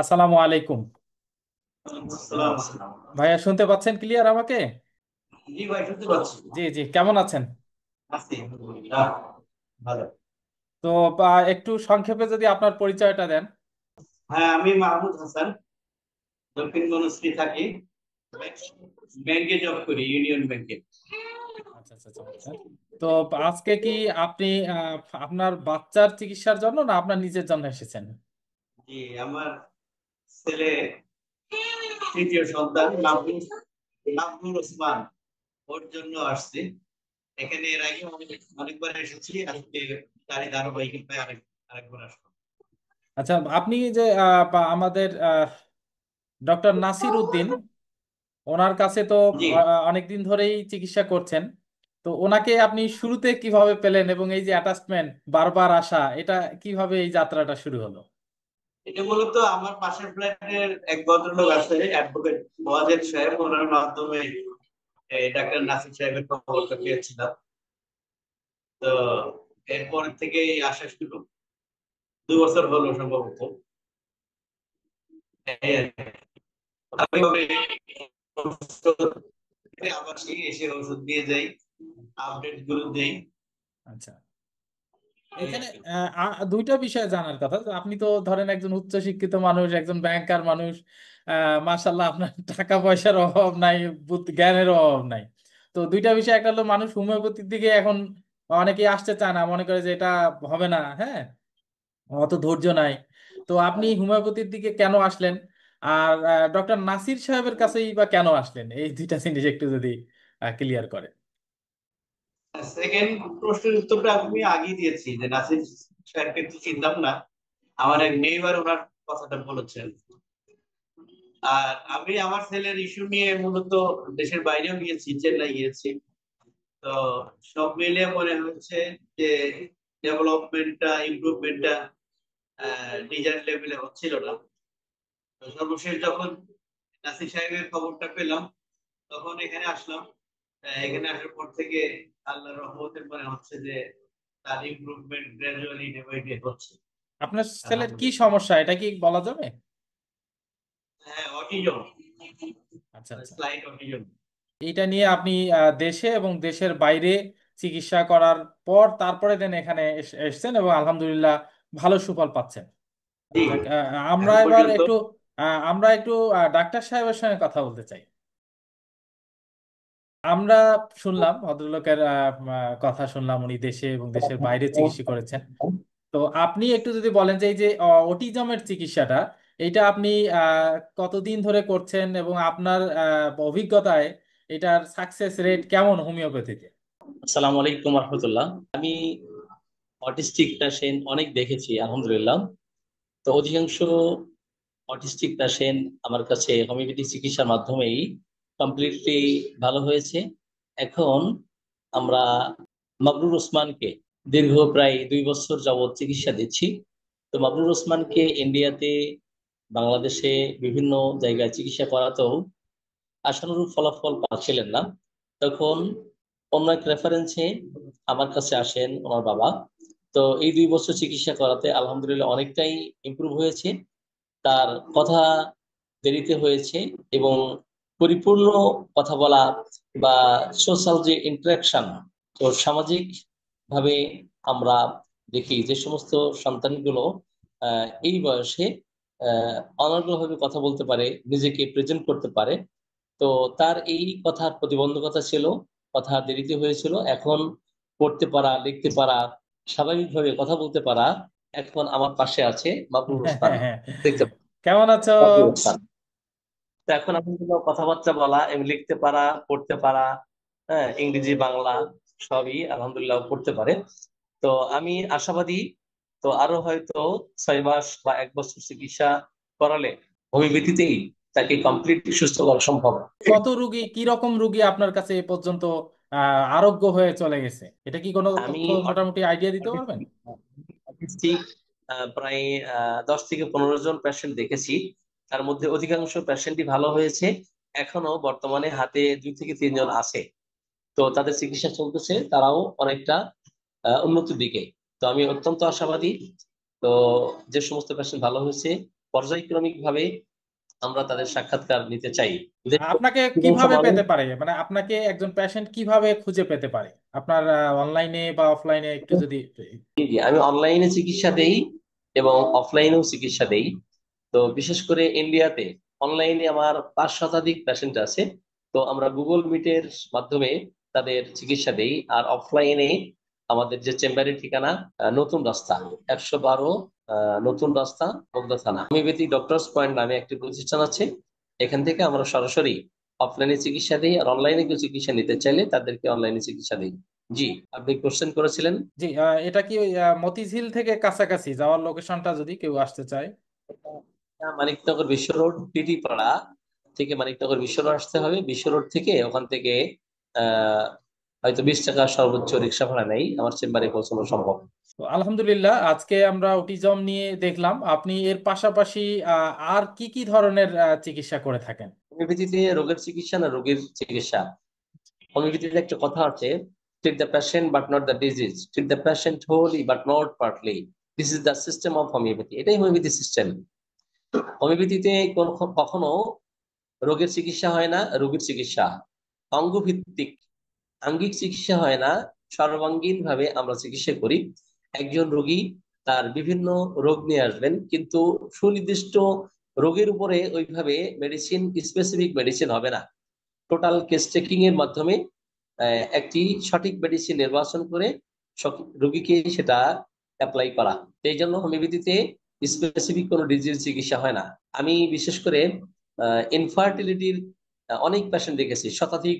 আসসালামু আলাইকুম। আসসালাম। ভাইয়া শুনতে পাচ্ছেন ক্লিয়ার আমাকে? জি ভাই, শুনতে পাচ্ছি। জি জি, কেমন আছেন? আছি আলহামদুলিল্লাহ, ভালো। তো একটু সংক্ষেপে যদি আপনার পরিচয়টা দেন। হ্যাঁ, আমি মাহমুদ হাসান, দক্ষিণ বনশ্রী থাকি। ব্যাংকে জব করি, ইউনিয়ন ব্যাংকে। আচ্ছা আচ্ছা, চমৎকার। তো আজকে কি আপনি আপনার বাচ্চার চিকিৎসার জন্য না আপনার নিজের জন্য এসেছেন? জি, আমার ছেলে তৃতীয় সন্তান মাহমুদ মাহমুদ ওসমান, ওর জন্য আসছি। এখানে এর আগে অনেকবার এসেছি, আজকে তারই ধারাবাহিকতায় আরেকবার আসলাম। আচ্ছা, আপনি যে আমাদের ডক্টর নাসির উদ্দিন, ওনার কাছে তো জি, অনেকদিন ধরেই চিকিৎসা করছেন। তো ওনাকে আপনি শুরুতে কিভাবে পেলেন এবং এই যে অ্যাটাচমেন্ট বারবার আসা, এটা কিভাবে এই যাত্রাটা শুরু হলো? এটা মূলত আমার পাশের ফ্ল্যাটের এক ভদ্রলোক আছে, অ্যাডভোকেট ওয়াজেদ সাহেব, ওনার মাধ্যমে এই ডাক্তার নাসির সাহেবের খবরটা পেয়েছিলাম। তো এরপর থেকে আসা শুরু, 2 বছর হলো সম্ভবত। এই আর কি। আমি আবার সেই এসে ওষুধ দিয়ে যাই, আপডেট গুলো দেই। আচ্ছা, এই আর এখানে কি। দুইটা বিষয় জানার কথা। যে আপনি তো ধরেন একজন উচ্চ শিক্ষিত মানুষ, একজন ব্যাংকার মানুষ, মাশাল্লাহ আপনার টাকা পয়সার অভাব নাই, জ্ঞানের অভাব নাই। তো দুইটা বিষয়, একটা হলো মানুষ হোমিওপ্যাথির দিকে এখন অনেকেই আসতে চায় না, মনে করে যে এটা হবে না, হ্যাঁ, অত ধৈর্য নাই। তো আপনি হোমিওপ্যাথির দিকে কেন আসলেন? আর ডক্টর নাসির সাহেবের কাছেই বা কেন আসলেন? এই দুইটা জিনিস একটু যদি ক্লিয়ার করেন। সেকেন্ড প্রশ্নের উত্তরটা আমি আগেই দিয়েছি, যে নাসির সাহেবকে তো চিনতাম না। আমার এক নেইবার ওনার কথাটা বলেছেন। আর আমি আমার ছেলের ইস্যু নিয়ে মূলত দেশের বাইরেও গিয়েছি, চেন্নাই গিয়েছি। তো সব মিলিয়ে মনে হচ্ছে যে ডেভেলপমেন্টটা, ইমপ্রুভমেন্টটা ডিজাইন লেভেলে হচ্ছিল না। তো সর্বশেষ যখন নাসির সাহেবের খবরটা পেলাম, তখন এখানে আসলাম। এখানে আসার পর থেকে আল্লাহর রহমতে মনে হচ্ছে যে তার improvement gradually day by day হচ্ছে। আপনার ছেলের কি আলহামদুলিল্লাহ। সমস্যা, এটা কি বলা যাবে? হ্যাঁ, অটিজম, আচ্ছা আচ্ছা। Slight autism. এইটা নিয়ে আপনি দেশে এবং দেশের বাইরে চিকিৎসা করার পর তারপরে দেন এখানে এসেছেন এবং আলহামদুলিল্লাহ ভালো সুফল পাচ্ছেন। জি, যাক, আমরা এখন এবার পর্যন্ত। একটু ডাক্তার সাহেবের সঙ্গে কথা বলতে চাই। আমরা শুনলাম ভদ্রলোকের কথা শুনলাম, উনি দেশে এবং দেশের বাইরে চিকিৎসা করেছেন। তো আপনি একটু যদি বলেন যে এই যে অটিজমের চিকিৎসাটা, এটা আপনি কতদিন ধরে করছেন এবং আপনার অভিজ্ঞতায় এটার সাকসেস রেট কেমন হোমিওপ্যাথিতে? আসসালামু আলাইকুম রহমতুল্লাহ। আমি অটিস্টিক পেশেন্ট অনেক দেখেছি আলহামদুলিল্লাহ। তো অধিকাংশ অটিস্টিক পেশেন্ট আমার কাছে হোমিওপ্যাথি চিকিৎসার মাধ্যমেই কমপ্লিটলি ভালো হয়েছে। এখন আমরা মাবরুর ওসমানকে দীর্ঘ প্রায় 2 বছর যাবৎ চিকিৎসা দিচ্ছি। তো মাবরুর ওসমানকে ইন্ডিয়াতে, বাংলাদেশে বিভিন্ন জায়গায় চিকিৎসা করাতেও আশানুরূপ ফলাফল পাচ্ছিলেন না। তখন অন্য এক রেফারেন্সে আমার কাছে আসেন ওনার বাবা। তো এই 2 বছর চিকিৎসা করাতে আলহামদুলিল্লাহ অনেকটাই ইমপ্রুভ হয়েছে। তার কথা দেরিতে হয়েছে এবং পরিপূর্ণ কথা বলা বা সোশ্যাল যে ইন্টারাকশন, তো সামাজিক ভাবে আমরা দেখি যে সমস্ত সন্তানগুলো এই বয়সে অনর্গলভাবে কথা বলতে পারে, নিজেকে প্রেজেন্ট করতে পারে। তো তার এই কথার প্রতিবন্ধকতা ছিল, কথা দেরিতে হয়েছিল। এখন পড়তে পারা, লিখতে পারা, স্বাভাবিকভাবে কথা বলতে পারা, এখন আমার পাশে আছে মাবরুর ওসমান। দেখতে কেমন আছো? মাবরুর ওসমান। তো এখন আমি কথাবার্তা বলা এবং লিখতে পারা, পড়তে পারা, হ্যাঁ, ইংরেজি বাংলা সবই আলহামদুলিল্লাহ পড়তে পারে। তো আমি আশাবাদী, তো আরো হয়তো 6 মাস বা 1 বছর চিকিৎসা করালে হোমিওপ্যাথিতেই তাকে কমপ্লিট সুস্থ করা সম্ভব। কত রুগী, কি রকম রুগী আপনার কাছে এ পর্যন্ত আরোগ্য হয়ে চলে গেছে? এটা কি কোনো আমি তথ্য মোটামুটি আইডিয়া দিতে পারবেন? অটিস্টিক প্রায় 10 থেকে 15 জন পেশেন্ট দেখেছি। তার মধ্যে অধিকাংশ পেশেন্টই ভালো হয়েছে। এখনো বর্তমানে হাতে 2 থেকে 3 জন আছে। তো তাদের চিকিৎসা চলতেছে, তারাও অনেকটা উন্নতির দিকে। তো আমি অত্যন্ত আশাবাদী। তো যে সমস্ত পেশেন্ট ভালো হয়েছে, পর্যায়ক্রমিক ভাবে আমরা তাদের সাক্ষাৎকার নিতে চাই। আপনাকে অধিকাংশ কিভাবে মানুষ, পেতে পারে, মানে আপনাকে একজন পেশেন্ট কিভাবে খুঁজে পেতে পারে, আপনার অনলাইনে বা অফলাইনে একটু যদি। জি জি, আমি অনলাইনে চিকিৎসা দেই এবং অফলাইনেও চিকিৎসা দেই। তো বিশেষ করে ইন্ডিয়াতে অনলাইনে আমার 5 শতাধিক পেশেন্ট আছে। তো আমরা গুগল মিটের মাধ্যমে তাদের চিকিৎসা দেই। আর অফলাইনে আমাদের যে চেম্বারের ঠিকানা নতুন রাস্তা 112, নতুন রাস্তা, বগদা থানা, হোমিওপ্যাথি ডক্টরস পয়েন্ট নামে একটি প্রতিষ্ঠান আছে। এখান থেকে আমরা সরাসরি অফলাইনে চিকিৎসা দিই, আর অনলাইনে কেউ চিকিৎসা নিতে চাইলে তাদেরকে অনলাইনে চিকিৎসা দিই। জি, আপনি কোশ্চেন করেছিলেন। জি, এটা কি ওই মতিঝিল থেকে কাছাকাছি যাওয়ার লোকেশনটা যদি কেউ আসতে চায়? মানিকনগর বিশ্ব রোড, টিটি পাড়া থেকে মানিকনগর বিশ্ব রোড আসতে হবে। বিশ্ব রোড থেকে ওখান থেকে আহ হয়তো 20 টাকা সর্বোচ্চ রিক্সা ভাড়া নেই, আমার চেম্বারে পৌঁছানো সম্ভব। তো আলহামদুলিল্লাহ, আজকে আমরা অটিজম নিয়ে দেখলাম। আপনি এর পাশাপাশি আর কি কি ধরনের চিকিৎসা করে থাকেন? হোমিওপ্যাথিতে রোগের চিকিৎসা না রোগীর চিকিৎসা? হোমিওপ্যাথিতে একটা কথা আছে, treat the patient but not the disease, treat the patient wholly but not partly, this is the system of homoeopathy. এটাই হোমিওপ্যাথি সিস্টেম। হোমিওপ্যাথিতে কখনো রোগের চিকিৎসা হয় না, রোগীর চিকিৎসা অঙ্গভিত্তিক, আঙ্গিক চিকিৎসা হয় না, সর্বাঙ্গীন ভাবে আমরা চিকিৎসা করি। একজন রোগী তার বিভিন্ন রোগ নিয়ে আসবেন, কিন্তু সুনির্দিষ্ট রোগের উপরে ওইভাবে মেডিসিন, স্পেসিফিক মেডিসিন হবে না। টোটাল কেস টেকিং এর মাধ্যমে একটি সঠিক মেডিসিন নির্বাচন করে রোগীকে সেটা অ্যাপ্লাই করা। তো এই জন্য হোমিওপ্যাথিতে স্পেসিফিক কোনো ডিজিজ চিকিৎসা হয় না। আমি বিশেষ করে ইনফার্টিলিটির অনেক পেশেন্ট দেখেছি, শতাধিক